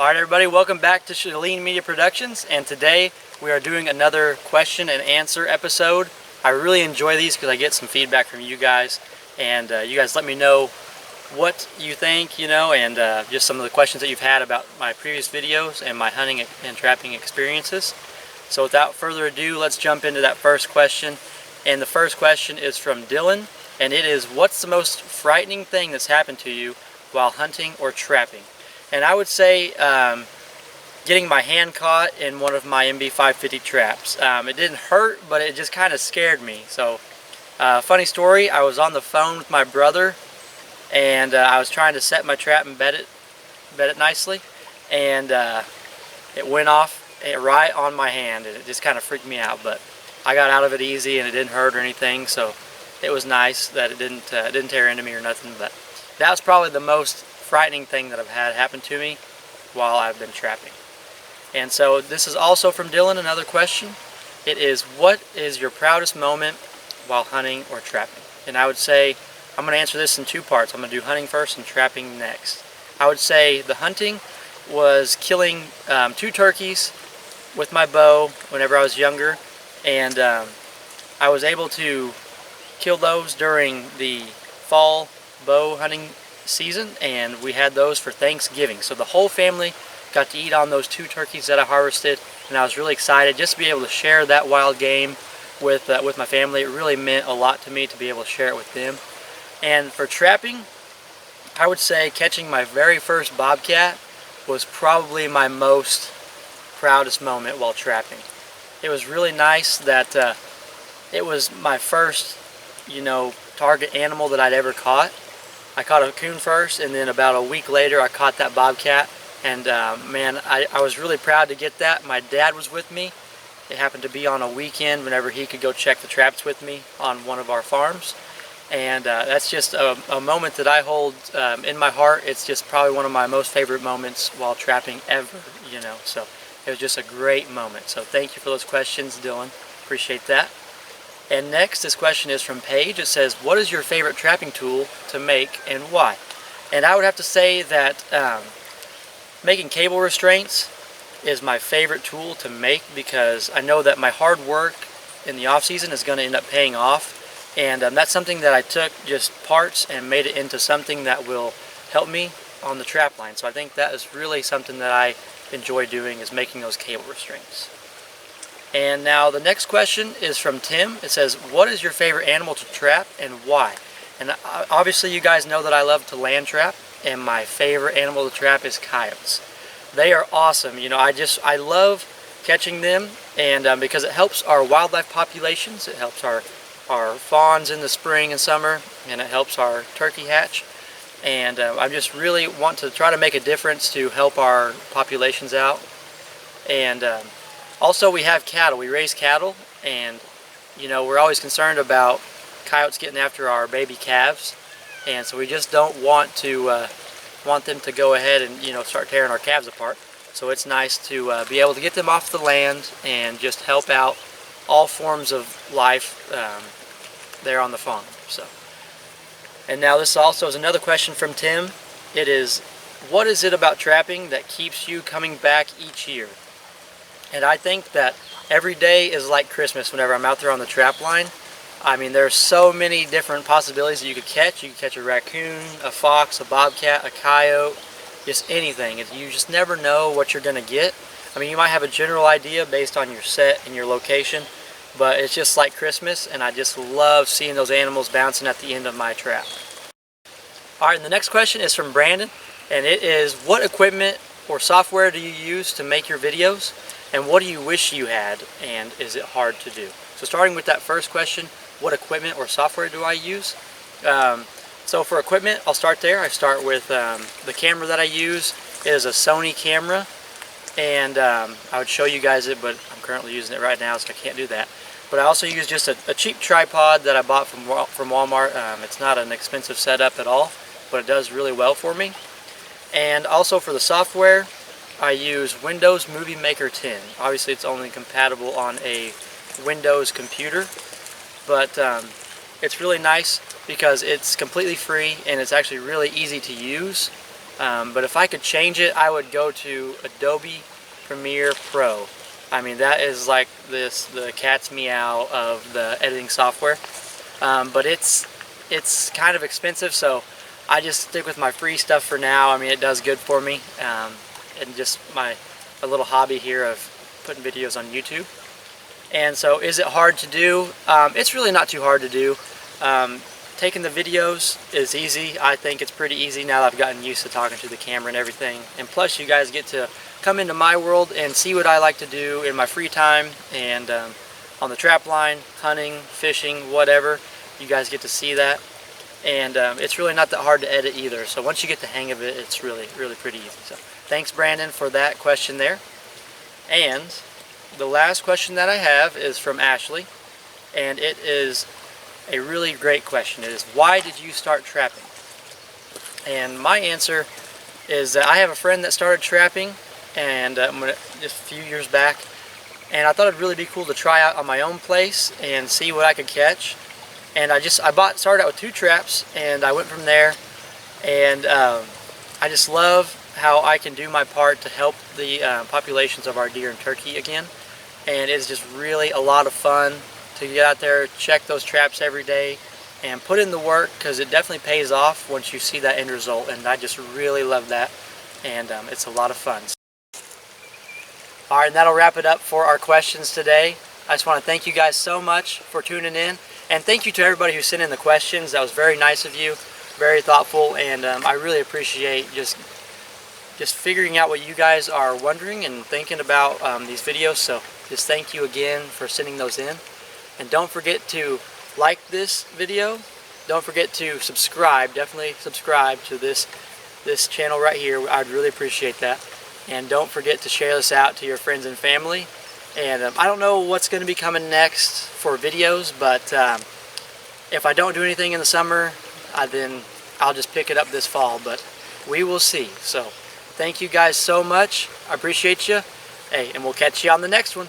Alright everybody, welcome back to Shalene Media Productions, and today we are doing another question and answer episode. I really enjoy these because I get some feedback from you guys, and you guys let me know what you think, and just some of the questions that you've had about my previous videos and my hunting and trapping experiences. So without further ado, let's jump into that first question. And the first question is from Dylan, and it is, what's the most frightening thing that's happened to you while hunting or trapping? And I would say getting my hand caught in one of my MB550 traps. It didn't hurt, but it just kind of scared me. So funny story, I was on the phone with my brother, and I was trying to set my trap and bed it nicely, and it went off right on my hand, and it just kind of freaked me out. But I got out of it easy, and it didn't hurt or anything, so it was nice that it didn't tear into me or nothing. But that was probably the most frightening thing that I've had happen to me while I've been trapping. And so this is also from Dylan, another question. It is, what is your proudest moment while hunting or trapping? And I would say, I'm going to answer this in two parts. I'm going to do hunting first and trapping next. I would say the hunting was killing 2 turkeys with my bow whenever I was younger, and I was able to kill those during the fall bow hunting season, and we had those for Thanksgiving. So the whole family got to eat on those 2 turkeys that I harvested, and I was really excited just to be able to share that wild game with my family. It really meant a lot to me to be able to share it with them. And for trapping, I would say catching my very first bobcat was probably my most proudest moment while trapping. It was really nice that it was my first, target animal that I'd ever caught. I caught a coon first, and then about a week later I caught that bobcat, and man, I was really proud to get that. My dad was with me. It happened to be on a weekend whenever he could go check the traps with me on one of our farms, and that's just a moment that I hold in my heart. It's just probably one of my most favorite moments while trapping ever, so it was just a great moment. So thank you for those questions, Dylan. Appreciate that. And next, this question is from Paige. It says, what is your favorite trapping tool to make and why? And I would have to say that making cable restraints is my favorite tool to make, because I know that my hard work in the off season is going to end up paying off, and that's something that I took just parts and made it into something that will help me on the trap line. So I think that is really something that I enjoy doing, is making those cable restraints. And now the next question is from Tim. It says, what is your favorite animal to trap and why? And obviously you guys know that I love to land trap, and my favorite animal to trap is coyotes. They are awesome. I love catching them, and because it helps our wildlife populations. It helps our fawns in the spring and summer, and it helps our turkey hatch. And I just really want to try to make a difference to help our populations out. And also, we have cattle. We raise cattle, and we're always concerned about coyotes getting after our baby calves, and so we just don't want them to go ahead and start tearing our calves apart. So it's nice to be able to get them off the land and just help out all forms of life there on the farm. So, and now this also is another question from Tim. It is, what is it about trapping that keeps you coming back each year? And I think that every day is like Christmas whenever I'm out there on the trap line. I mean, there's so many different possibilities that you could catch. You could catch a raccoon, a fox, a bobcat, a coyote, just anything. You just never know what you're going to get. I mean, you might have a general idea based on your set and your location, but it's just like Christmas, and I just love seeing those animals bouncing at the end of my trap. Alright, and the next question is from Brandon, and it is, what equipment or software do you use to make your videos? And what do you wish you had, and is it hard to do? So starting with that first question, what equipment or software do I use? So for equipment, I'll start there. I start with the camera that I use. It is a Sony camera, and I would show you guys it, but I'm currently using it right now, so I can't do that. But I also use just a cheap tripod that I bought from Walmart. It's not an expensive setup at all, but it does really well for me. And also for the software, I use Windows Movie Maker 10. Obviously it's only compatible on a Windows computer, but it's really nice because it's completely free and it's actually really easy to use. But if I could change it, I would go to Adobe Premiere Pro. I mean, that is like the cat's meow of the editing software. But it's kind of expensive, so I just stick with my free stuff for now. I mean, it does good for me, and just a little hobby here of putting videos on YouTube. And so, is it hard to do? It's really not too hard to do. Taking the videos is easy. I think it's pretty easy now that I've gotten used to talking to the camera and everything. And plus, you guys get to come into my world and see what I like to do in my free time, and on the trap line, hunting, fishing, whatever. You guys get to see that. And it's really not that hard to edit either. So once you get the hang of it, it's really pretty easy. So thanks, Brandon, for that question there. And the last question that I have is from Ashley, and it is a really great question. It is, why did you start trapping? And my answer is that I have a friend that started trapping, and just a few years back, and I thought it'd really be cool to try out on my own place and see what I could catch. And started out with 2 traps, and I went from there, and I just love how I can do my part to help the populations of our deer and turkey again. And it's just really a lot of fun to get out there, check those traps every day, and put in the work, because it definitely pays off once you see that end result. And I just really love that, and it's a lot of fun. Alright, and that'll wrap it up for our questions today. I just want to thank you guys so much for tuning in, and thank you to everybody who sent in the questions. That was very nice of you, very thoughtful, and I really appreciate just figuring out what you guys are wondering and thinking about these videos. So just thank you again for sending those in. And don't forget to like this video. Don't forget to subscribe. Definitely subscribe to this channel right here. I'd really appreciate that. And don't forget to share this out to your friends and family. And I don't know what's going to be coming next for videos, but if I don't do anything in the summer, then I'll just pick it up this fall. But we will see. So thank you guys so much. I appreciate you. Hey, and we'll catch you on the next one.